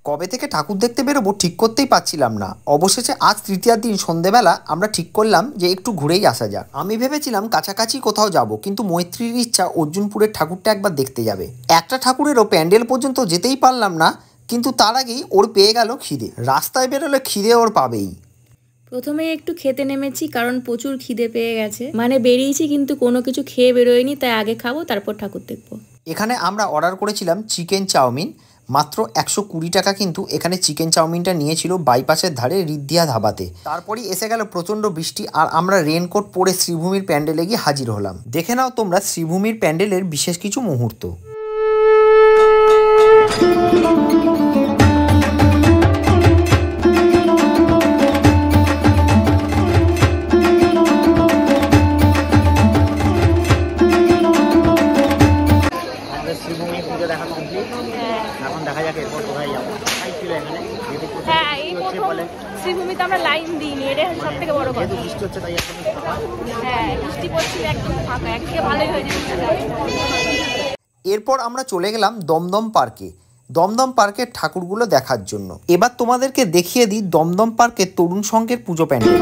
কবে থেকে ঠাকুর দেখতে বেরোবো ঠিক করতেই পারছিলাম না। অবশেষে আজ তৃতীয়ার দিন সন্ধেবেলা আমরা ঠিক করলাম যে একটু ঘুরেই আসা যাক। আমি ভেবেছিলাম কাছাকাছি কোথাও যাব, কিন্তু মৈত্রীর ইচ্ছা অর্জুনপুরের ঠাকুরটা একবার দেখতে যাবে। একটা ঠাকুরেরও প্যান্ডেল পর্যন্ত যেতেই পারলাম না, কিন্তু তার আগেই ওর পেয়ে গেল খিদে। রাস্তায় বেরোলে খিদে ওর পাবেই। প্রথমে একটু খেতে নেমেছি, কারণ প্রচুর খিদে পেয়ে গেছে। মানে বেরিয়েছি কিন্তু কোনো কিছু খেয়ে বেরোয়নি, তাই আগে খাবো তারপর ঠাকুর দেখবো। এখানে আমরা অর্ডার করেছিলাম চিকেন চাউমিন, মাত্র 120 টাকা কিন্তু এখানে চিকেন চাউমিনটা নিয়েছিল বাইপাসের ধারে রিদ্ধিয়া ধাবাতে। তারপরই এসে গেল প্রচণ্ড বৃষ্টি, আর আমরা রেনকোট পরে শ্রীভূমির প্যান্ডেলে গিয়ে হাজির হলাম। দেখে নাও তোমরা শ্রীভূমির প্যান্ডেলের বিশেষ কিছু মুহূর্ত। শ্রীভূমিতে আমরা লাইন দিইনি, এটা সব থেকে বড় কথা। বৃষ্টি হচ্ছে তাই একদম ফাঁকা। হ্যাঁ, বৃষ্টি পড়ছে একদম ফাঁকা, একদিকে ভালোই হয়ে যাচ্ছে। এরপর আমরা চলে গেলাম দমদম পার্কে, দমদম পার্কের ঠাকুরগুলো দেখার জন্য। এবার তোমাদেরকে দেখিয়ে দিই দমদম পার্কের তরুণ সংঘের পুজো প্যান্ডেল।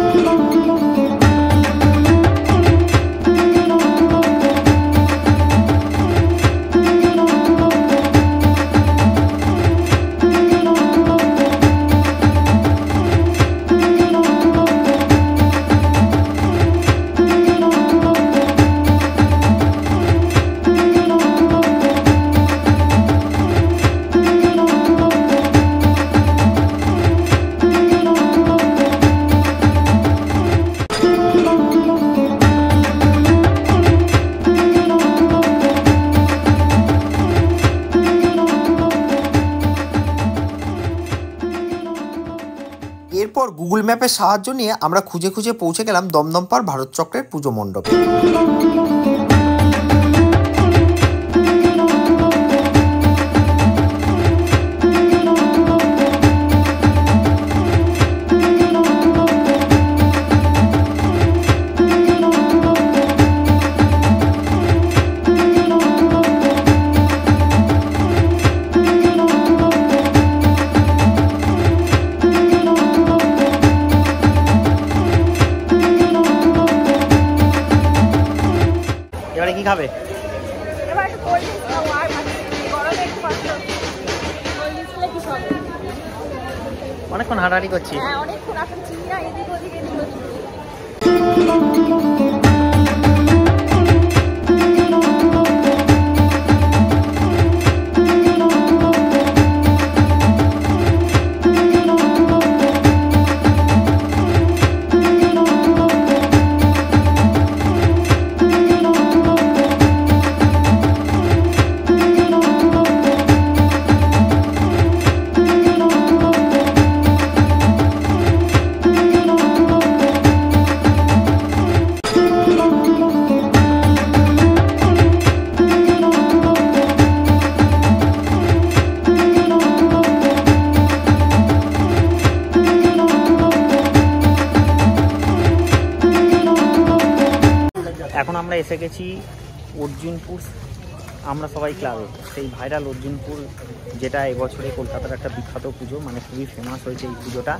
এরপর গুগল ম্যাপের সাহায্য নিয়ে আমরা খুঁজে খুঁজে পৌঁছে গেলাম দমদম পার ভারত চক্রের পুজো মণ্ডপে। এবারে কি খাবে? অনেকক্ষণ হাঁটাহাঁটি করছি। এখন আমরা এসে গেছি অর্জুনপুর আমরা সবাই ক্লাবে, সেই ভাইরাল অর্জুনপুর, যেটা এবছরে কলকাতার একটা বিখ্যাত পুজো, মানে খুবই ফেমাস হয়েছে এই পুজোটা।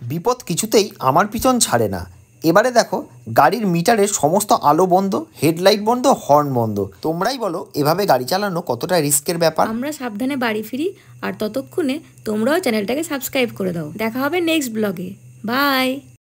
বিপদ কিছুতেই আমার পিছন ছাড়ে না। এবারে দেখো গাড়ির মিটারের সমস্ত আলো বন্ধ, হেডলাইট বন্ধ, হর্ন বন্ধ। তোমরাই বলো এভাবে গাড়ি চালানো কতটা রিস্কের ব্যাপার। আমরা সাবধানে বাড়ি ফিরি, আর ততক্ষণে তোমরাও চ্যানেলটাকে সাবস্ক্রাইব করে দাও। দেখা হবে নেক্সট ব্লগে। বাই।